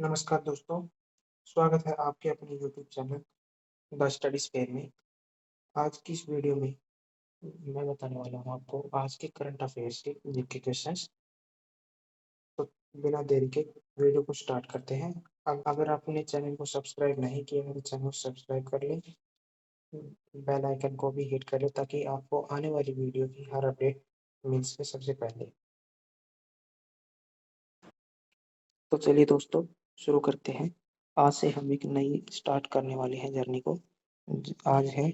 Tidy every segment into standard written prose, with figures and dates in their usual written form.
नमस्कार दोस्तों, स्वागत है आपके अपने YouTube channel the study spare में। आज की इस वीडियो में मैं बताने वाला हूँ आपको आज के करंट अफेयर्स के जीके क्वेश्चंस। तो बिना देरी के वीडियो को स्टार्ट करते हैं। अब अगर आपने चैनल को सब्सक्राइब नहीं किया है तो चैनल को सब्सक्राइब कर लें, बेल आइकन को भी हिट कर लें ताकि आपको आने वाली वीडियो की हर अपडेट मिल सके सबसे पहले। तो चलिए दोस्तों शुरू करते हैं। आज से हम एक नई स्टार्ट करने वाले हैं जर्नी को। आज है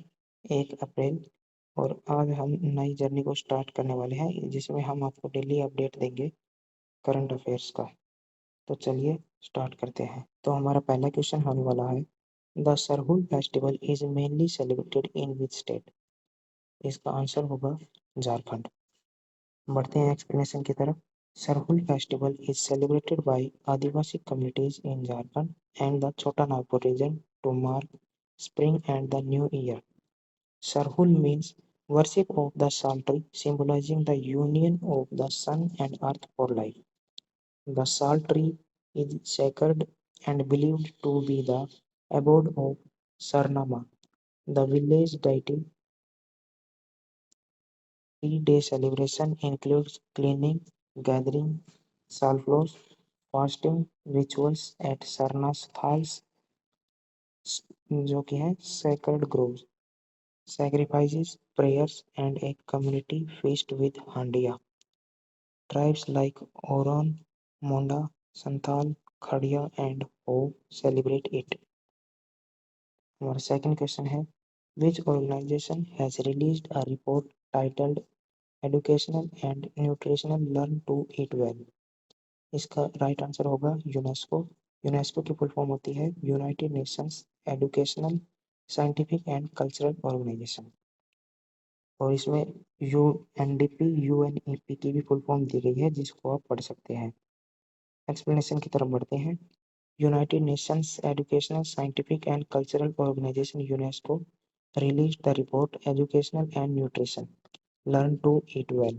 1 अप्रैल और आज हम नई जर्नी को स्टार्ट करने वाले हैं जिसमें हम आपको डेली अपडेट देंगे करंट अफेयर्स का। तो चलिए स्टार्ट करते हैं। तो हमारा पहला क्वेश्चन होने वाला है, the Sarhul festival is mainly celebrated in which state. इसका आंसर होगा झारखंड। बढ़ते हैं एक्सप्लेनेशन की तरफ। Sarhul festival is celebrated by Adivasi communities in Jharkhand and the Chota Nagpur region to mark spring and the new year. Sarhul means worship of the sal tree, symbolizing the union of the sun and earth for life. The sal tree is sacred and believed to be the abode of Sarnama, the village deity. 3-day celebration includes cleaning, gathering salflows, fasting rituals at Sarna Sthals, जो कि है sacred groves, sacrifices, prayers, and a community feast with handiya. Tribes like Oron, Monda, Santhal, Khadia, and Ho celebrate it. हमारा second question है, which organization has released a report titled Educational and Nutritional Learn to Eat Well? इसका right answer होगा UNESCO. UNESCO की full form होती है United Nations educational scientific and cultural organisation, और इसमें UNDP UNEP की भी फुल फॉर्म दी गई है जिसको आप पढ़ सकते हैं। एक्सप्लेनेशन की तरफ बढ़ते हैं। United Nations educational scientific and cultural organisation UNESCO released the report Educational and Nutrition Learn to Eat Well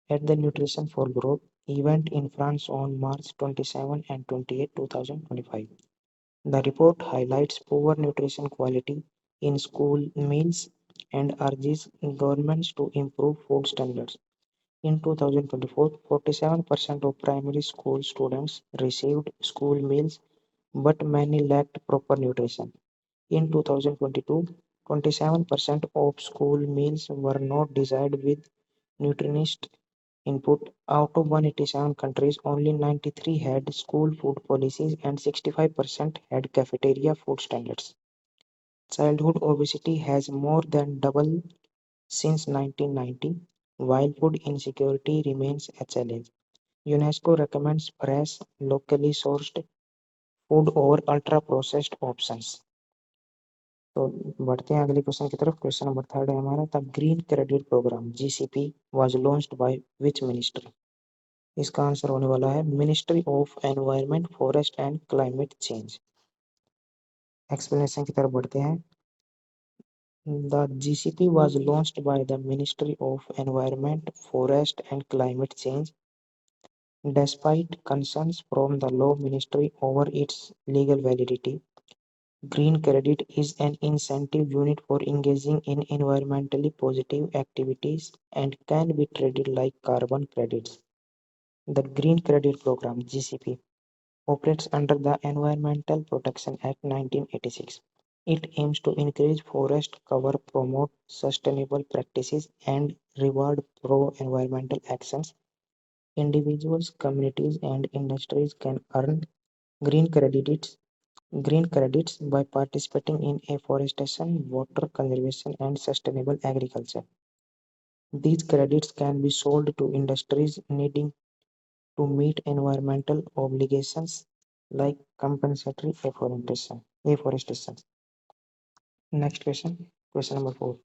at the Nutrition for Growth event in France on March 27 and 28, 2025. The report highlights poor nutrition quality in school meals and urges governments to improve food standards. In 2024, 47% of primary school students received school meals, but many lacked proper nutrition. In 2022, 27% of school meals were not designed with nutritionist input. Out of 187 countries, only 93 had school food policies and 65% had cafeteria food standards. Childhood obesity has more than doubled since 1990, while food insecurity remains a challenge. UNESCO recommends fresh, locally sourced food over ultra-processed options. तो बढ़ते हैं अगले question की तरफ। Question number 3 है हमारा, the green credit programme GCP was launched by which ministry. इसका answer होने वाला है ministry of environment, forest and climate change. Explanation की तरफ बढ़ते हैं। The GCP was launched by the ministry of environment, forest and climate change despite concerns from the law ministry over its legal validity. Green credit is an incentive unit for engaging in environmentally positive activities and can be traded like carbon credits. The Green Credit Program (GCP) operates under the Environmental Protection Act 1986. It aims to increase forest cover, promote sustainable practices, and reward pro-environmental actions. Individuals, communities, and industries can earn green credits green credits by participating in afforestation, water conservation, and sustainable agriculture. These credits can be sold to industries needing to meet environmental obligations like compensatory afforestation. Next question, question number 4.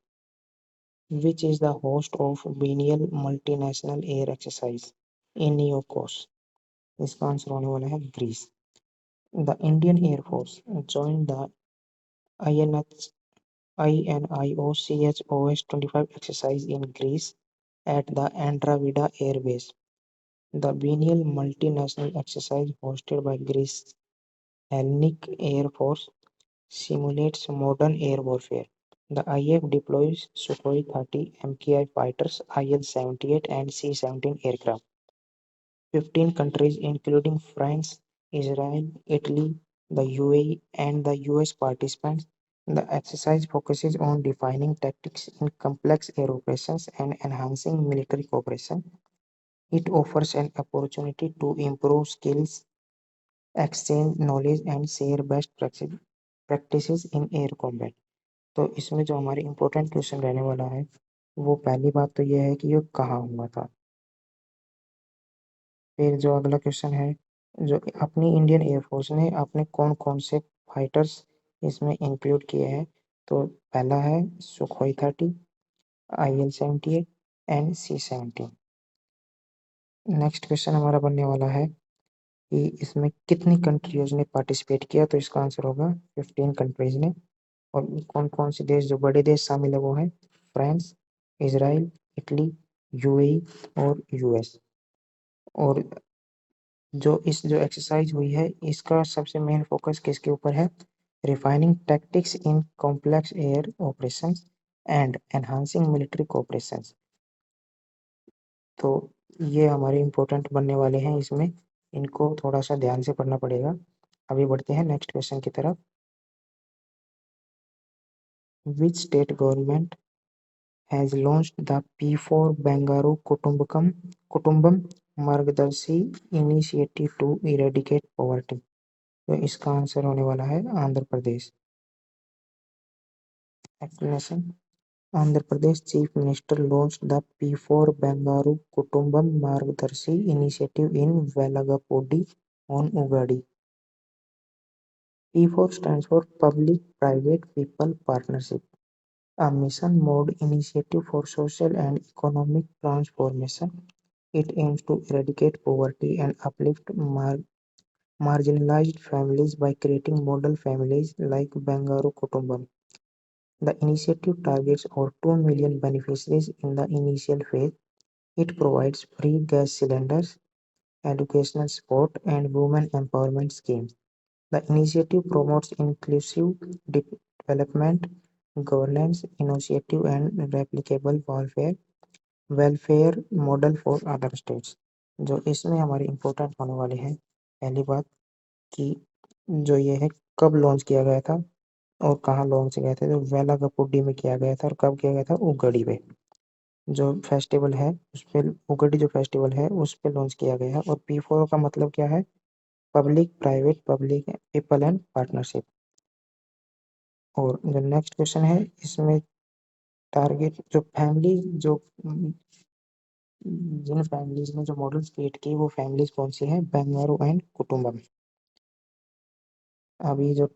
Which is the host of biennial multinational air exercise in INEOCOS? इसका answer होने वाला है Greece. The Indian Air Force joined the INH INIOCHOS 25 exercise in Greece at the Andravida Air Base. The biennial multinational exercise hosted by Greece Hellenic Air Force simulates modern air warfare. The IAF deploys Sukhoi 30 MKI fighters, IL-78 and C-17 aircraft. 15 countries including France, Israel, Italy, the UAE and the US participants. The exercise focuses on defining tactics in complex air operations and enhancing military cooperation. It offers an opportunity to improve skills, exchange knowledge and share best practices in air combat. तो इसमें जो हमारे important question रहने वाला है वो पहली बात तो ये है कि ये कहाँ हुआ था। फिर जो अगला क्वेश्चन है, जो अपनी इंडियन एयरफोर्स ने अपने कौन कौन से फाइटर्स इसमें इंक्लूड किए हैं, तो पहला है Sukhoi 30, IL-78 and C-17। Next question हमारा बनने वाला है कि इसमें कितनी कंट्रीज ने पार्टिसिपेट किया, तो इसका आंसर होगा 15 कंट्रीज ने। और कौन कौन से देश, जो बड़े देश शामिल है वो है फ्रांस, इसराइल, इटली, यूएई और यूएस। और जो एक्सरसाइज हुई है इसका सबसे मेन फोकस किसके ऊपर है, refining tactics in complex air operations and enhancing military cooperations. तो ये हमारे इम्पोर्टेंट बनने वाले हैं, इसमें इनको थोड़ा सा ध्यान से पढ़ना पड़ेगा। अभी बढ़ते हैं नेक्स्ट क्वेश्चन की तरफ। Which state government has launched the P4 Bangaru Kutumbam Margadarshi initiative to eradicate poverty. तो इसका आंसर होने वाला है Andhra Pradesh. Explanation. Andhra Pradesh chief minister launched the P4 Bangaru Kutumbam Margadarshi initiative in Velagapudi on Ugadi. P4 stands for Public Private People Partnership, a mission-mode initiative for social and economic transformation. It aims to eradicate poverty and uplift marginalized families by creating model families like Bangaru Kutumbam. The initiative targets over 2 million beneficiaries in the initial phase. It provides free gas cylinders, educational support, and women empowerment schemes. The initiative promotes inclusive development, governance, initiative, and replicable welfare model for other states. जो इसमें हमारे important होने वाले हैं, पहली बात कि जो ये है कब लॉन्च किया गया था और कहाँ लॉन्च किया गया था, तो वेलागपुडी में किया गया था। और कब किया गया था, उगड़ी में, जो फेस्टिवल है उस पर, उगड़ी जो फेस्टिवल है उस पर लॉन्च किया गया है। और P4 का मतलब क्या है, public private public people and partnership. और जो नेक्स्ट क्वेश्चन है इसमें टारगेट जो फैमिली जो जिन फैमिलीज ने जो मॉडल्स क्रिएट की वो फैमिलीज कौन सी हैं, बेंगारू एंड कुटुंबम। अभी जो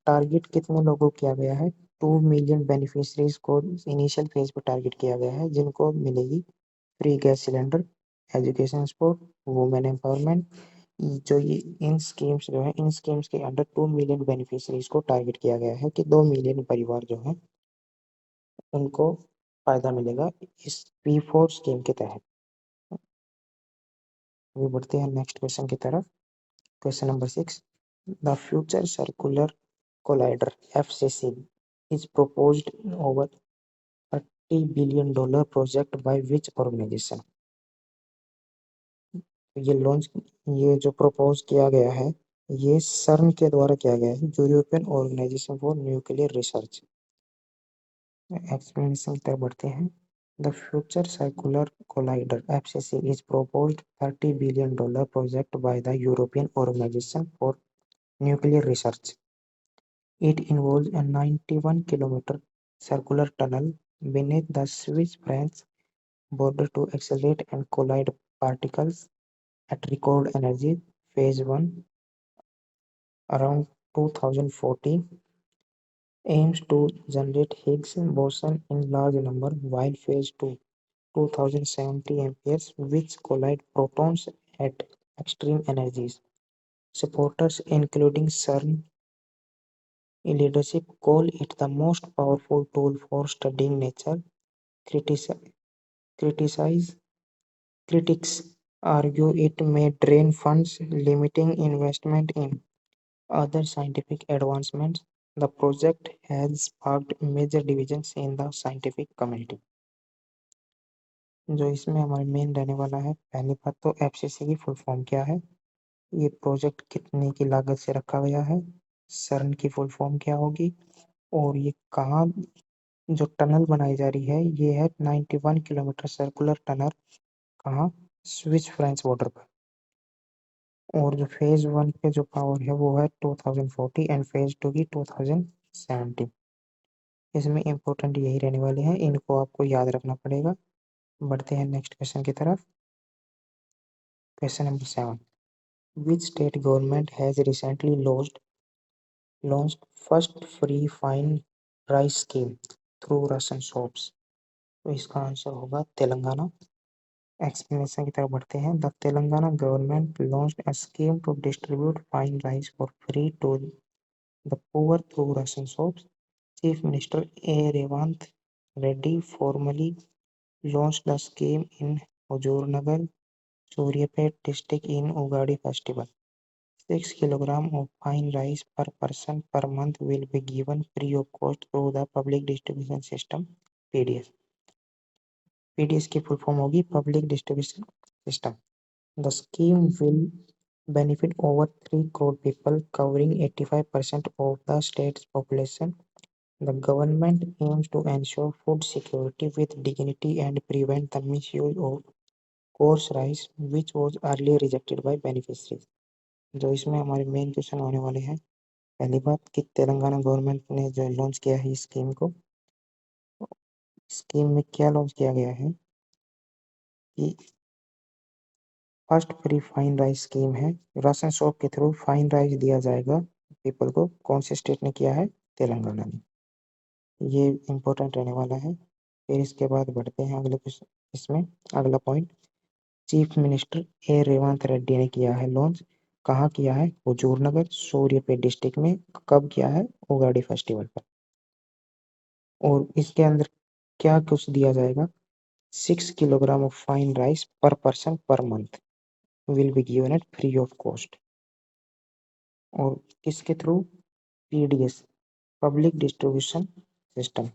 टारगेट कितने लोगों को किया गया है, 2 मिलियन बेनिफिशरीज को इनिशियल फेज पर टारगेट किया गया है, जिनको मिलेगी free gas cylinder, education support, women empowerment. जो ये इन स्कीम्स जो है, इन स्कीम्स के अंडर 2 मिलियन बेनिफिशरीज को टारगेट किया गया है कि 2 मिलियन परिवार जो है उनको फायदा मिलेगा इस P4 स्कीम के तहत। अभी बढ़ते हैं नेक्स्ट क्वेश्चन की तरफ। Question number 6, the future circular collider FCC is proposed over $30 billion project by which organisation. ये जो प्रपोज किया गया है ये सर्न के द्वारा किया गया है, European organisation for nuclear research. Explanation की तरफ बढ़ते हैं। The future circular collider FCC is proposed $30 billion project by the European Organization for Nuclear Research. It involves a 91-kilometer circular tunnel beneath the Swiss-French border to accelerate and collide particles at record energy. Phase 1, around 2040, aims to generate Higgs boson in large number, while Phase 2, 2070 amperes, which collide protons at extreme energies. Supporters, including CERN leadership, call it the most powerful tool for studying nature. Critici- criticize Critics argue it may drain funds, limiting investment in other scientific advancements. The project has sparked major divisions in the scientific community. जो इसमें हमारे main रहने वाला है, पहली बात तो FCC की फुल फॉर्म क्या है, ये प्रोजेक्ट कितने की लागत से रखा गया है, सर्न की फुल फॉर्म क्या होगी, और ये कहाँ जो टनल बनाई जा रही है ये है 91 किलोमीटर सर्कुलर टनल, कहाँ, स्विस फ्रेंच बॉर्डर पर। और जो फेज 1 पे जो पावर है वो है 2040 एंड फेज 2 की 2070। इसमें इम्पोर्टेंट यही रहने वाले हैं, इनको आपको याद रखना पड़ेगा। बढ़ते हैं नेक्स्ट क्वेश्चन की तरफ। Question number 7, which state government has recently launched first free fine rice scheme through ration shops? तो इसका आंसर होगा तेलंगाना। एक्सप्लेनेशन की तरफ बढ़ते हैं। The Telangana government launched a scheme to distribute fine rice for free to the poor through ration shops. Chief Minister A. Revanth Reddy formally launched the scheme in Huzurnagar, Suryapet district in Ugadi festival. 6 kilograms of fine rice per person per month will be given free of cost through the Public Distribution System (PDS). PDS की full form होगी public distribution system. The scheme will benefit over 3 crore people, covering 85% of the state's population. The government aims to ensure food security with dignity and prevent the misuse of coarse rice, which was earlier rejected by beneficiaries. जो इसमें हमारे main question होने वाले हैं, पहली बात कि Telangana government ने जो लॉन्च किया है इस स्कीम को, स्कीम में क्या लॉन्च किया गया है कि first free fine rice scheme है, राशन शॉप के थ्रू फाइन राइस दिया जाएगा पीपल को। कौन से स्टेट ने किया है? तेलंगाना ने। ये इम्पोर्टेंट रहने वाला है। फिर इसके बाद बढ़ते हैं अगले क्वेश्चन, इसमें अगला पॉइंट, चीफ मिनिस्टर ए रेवंत रेड्डी ने किया है लॉन्च, कहाँ किया है? हुजूर नगर, सूर्यापेट डिस्ट्रिक्ट में। कब किया है? उगाड़ी फेस्टिवल पर। और इसके अंदर क्या कुछ दिया जाएगा? 6 किलोग्राम ऑफ फाइन राइस पर person per month will be given at free of cost. और किसके through? PDS, public distribution system.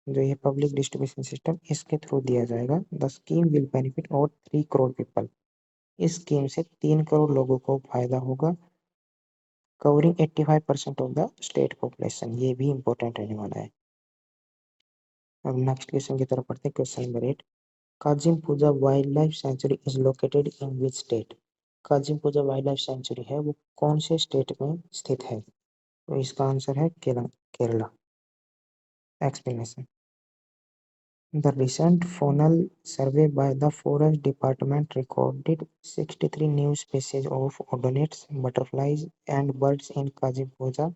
जो ये पब्लिक डिस्ट्रीब्यूशन सिस्टम इसके थ्रू दिया जाएगा। The scheme will benefit over 3 crore people. इस स्कीम से 3 करोड़ लोगों को फायदा होगा, covering 85% of the state population. ये भी इंपॉर्टेंट रहने वाला है। अब नेक्स्ट क्वेश्चन की तरफ पढ़ते हैं। Question number 8, Kazim Puja wildlife sanctuary is located in which state? Kazim Puja wildlife sanctuary है वो कौन से स्टेट में स्थित है? तो इसका आंसर है Kerala. Explanation, the recent faunal survey by the Forest Department recorded 63 new species of odonate butterflies and birds in Kazimpuja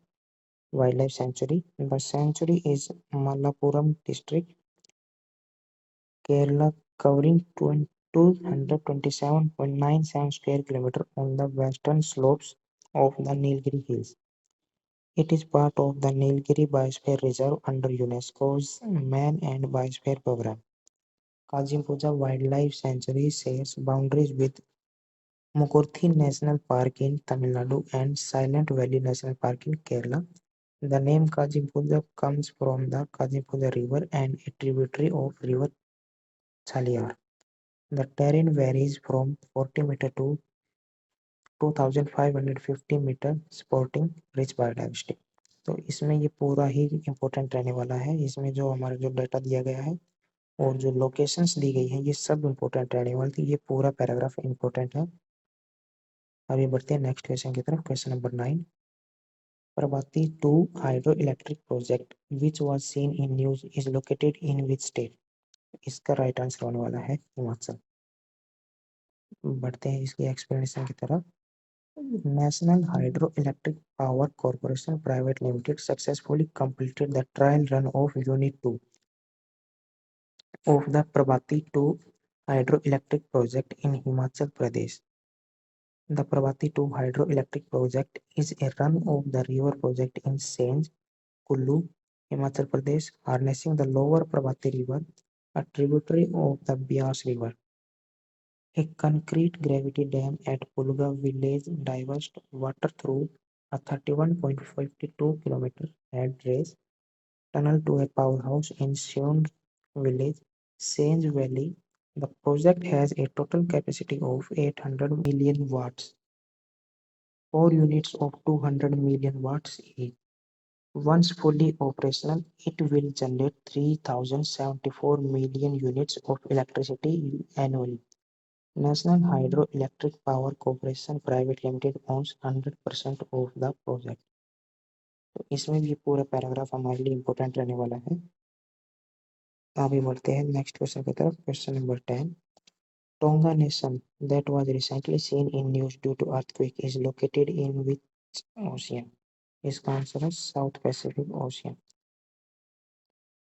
Wildlife Sanctuary. The sanctuary is Malappuram district, Kerala, covering 227.97 square kilometers on the western slopes of the Nilgiri Hills. It is part of the Nilgiri Biosphere Reserve under UNESCO's Man and Biosphere Program. Kazimpuja Wildlife Sanctuary shares boundaries with Mukurthi National Park in Tamil Nadu and Silent Valley National Park in Kerala. The name Kazimpuja comes from the Kazimpuja River and a tributary of River Chaliyar. The terrain varies from 40 meter to 2550 meter, supporting rich biodiversity. तो इसमें ये पूरा ही important रहने वाला है। इसमें जो हमारा जो डाटा दिया गया है और जो लोकेशंस दी गई हैं ये सब इम्पोर्टेंट रहने वाली थी। ये पूरा पैराग्राफ इम्पोर्टेंट है। अभी बढ़ते हैं नेक्स्ट क्वेश्चन की तरफ। Question number 9, Prabhati 2 hydro electric project which was seen in news is located in which state? इसका राइट आंसर होने वाला है हिमाचल। बढ़ते हैं इसकी एक्सप्लेनेशन की तरफ। National hydro electric power corporation private limited successfully completed the trial run of Unit 2 of the Prabhati 2 hydroelectric project in Himachal Pradesh. The Prabhati 2 hydroelectric project is a run-of-the-river project in Senj, Kullu, Himachal Pradesh, harnessing the lower Prabhati river, a tributary of the Beas river. A concrete gravity dam at Pulga village diverts water through A 31.52 kilometer head race tunnel to a powerhouse in Seong village, Senge Valley. The project has a total capacity of 800 million watts. 4 units of 200 million watts each. Once fully operational, it will generate 3,074 million units of electricity annually. National Hydroelectric Power Corporation Private Limited owns 100% of the project. तो इसमें भी पूरा paragraph हमारे लिए important रहने वाला है। आगे बढ़ते हैं नेक्स्ट क्वेश्चन की तरफ। Question number 10, Tonga Nation that was recently seen in news due to earthquake is located in which ocean? इसका आंसर है south Pacific ocean.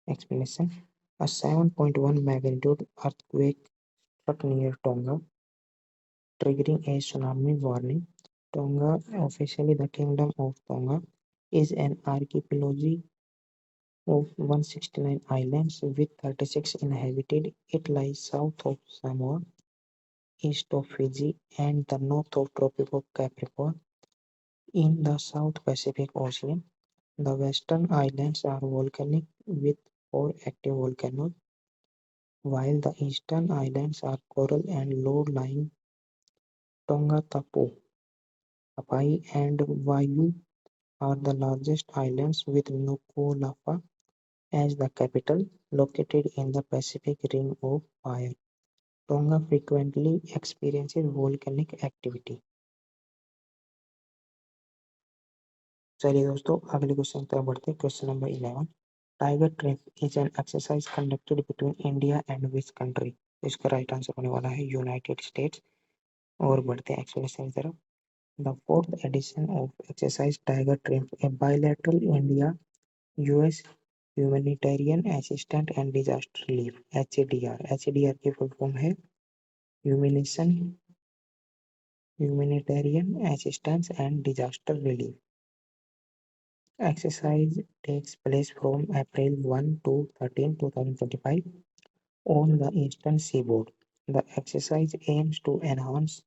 Explanation: a 7.1 magnitude earthquake struck near Tonga, triggering a tsunami warning. Tonga, officially the Kingdom of Tonga, is an archipelago of 169 islands with 36 inhabited. It lies south of Samoa, east of Fiji, and the north of Tropic of Capricorn in the South Pacific Ocean. The western islands are volcanic with 4 active volcanoes, while the eastern islands are coral and low-lying. Tongatapu, Hawaii, and Waiu are the largest islands, with Nuku'alofa as the capital, located in the Pacific Ring of Fire. Tonga frequently experiences volcanic activity. चलिए दोस्तों, अगले question की तरफ बढ़ते हैं। Question number 11, tiger trip is an exercise conducted between India and which country? इसका right answer होने वाला है यूनाइटेड स्टेट्स। और बढ़ते हैं एक्सप्लेनेशन की तरफ। The fourth edition of exercise tiger trip, A bilateral India US humanitarian assistant and disaster relief, HADR। HADR की फुल फॉर्म है humanitarian assistance and disaster relief. Exercise takes place from April 1 to 13, 2025 on the eastern seaboard. The exercise aims to enhance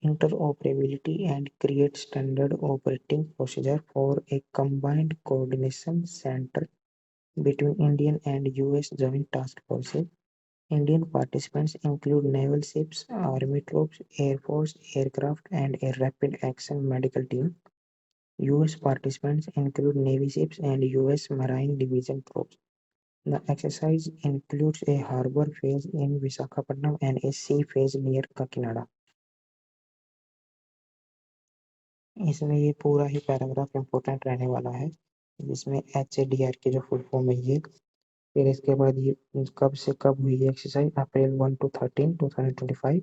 interoperability and create standard operating procedure for a combined coordination center between Indian and US Joint Task Forces. Indian participants include naval ships, army troops, air force aircraft, and a rapid action medical team. US participants include Navy ships and US Marine Division troops. The exercise includes a harbor phase in Visakhapatnam and a sea phase near Kakinada. इसमें ये पूरा ही paragraph important रहने वाला है, जिसमें HADR की जो full form है ये। फिर इसके बाद ये कब से कब हुई है एक्सरसाइज? April 1 to 13, 2025।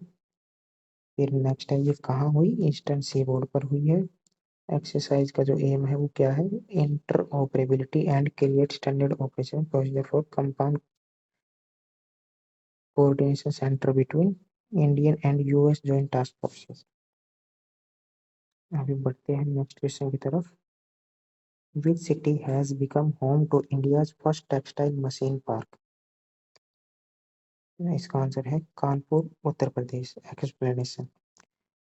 फिर नेक्स्ट है ये कहाँ हुई? ईस्टर्न सी बोर्ड पर हुई है। एक्सरसाइज का जो एम है वो क्या है? Interoperability and create standard operation procedure for compound coordination centre between Indian and US joint task forces. अभी बढ़ते हैं नेक्स्ट क्वेश्चन की तरफ। Which city has become home to India's first textile machine park? इसका आंसर है Kanpur, Uttar Pradesh. Explanation: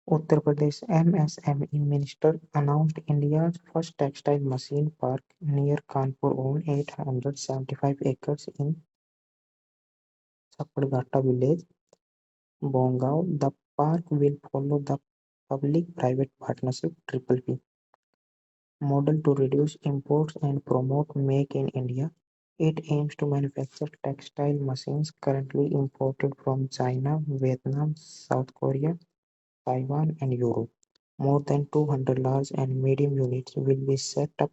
Uttar Pradesh MSME Minister announced India's first textile machine park near Kanpur on 875 acres in Sapadgata village, Bongao. The park will follow the Public-Private Partnership (PPP) model to reduce imports and promote Make in India. It aims to manufacture textile machines currently imported from China, Vietnam, South Korea, Taiwan, and Europe. More than 200 large and medium units will be set up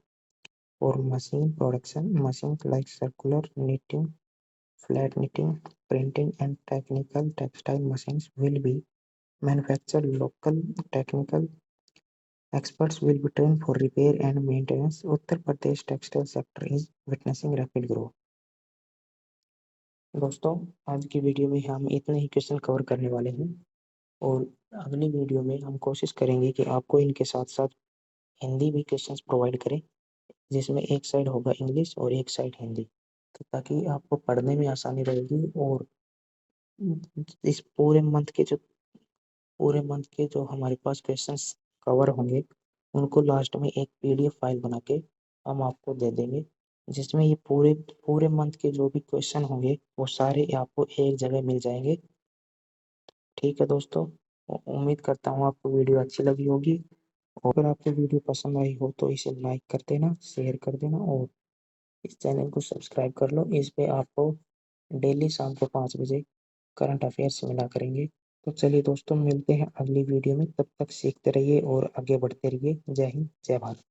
for machine production. Machines like circular knitting, flat knitting, printing, and technical textile machines will be manufactured local. Technical experts will be trained for repair and maintenance. Uttar Pradesh textile sector is witnessing rapid growth. दोस्तों, आज की video में हम इतने ही question cover करने वाले हैं, और अगली वीडियो में हम कोशिश करेंगे कि आपको इनके साथ साथ हिंदी भी क्वेश्चंस प्रोवाइड करें, जिसमें एक साइड होगा इंग्लिश और एक साइड हिंदी, तो ताकि आपको पढ़ने में आसानी रहेगी। और इस पूरे मंथ के जो हमारे पास क्वेश्चंस कवर होंगे, उनको लास्ट में एक पीडीएफ फाइल बना के हम आपको दे देंगे, जिसमें ये पूरे पूरे मंथ के जो भी क्वेश्चन होंगे वो सारे आपको एक जगह मिल जाएंगे। ठीक है दोस्तों, उम्मीद करता हूँ आपको वीडियो अच्छी लगी होगी। और अगर आपको वीडियो पसंद आई हो तो इसे लाइक कर देना, शेयर कर देना और इस चैनल को सब्सक्राइब कर लो। इस पे आपको डेली शाम को 5 बजे करंट अफेयर्स मिला करेंगे। तो चलिए दोस्तों, मिलते हैं अगली वीडियो में। तब तक सीखते रहिए और आगे बढ़ते रहिए। जय हिंद, जय भारत।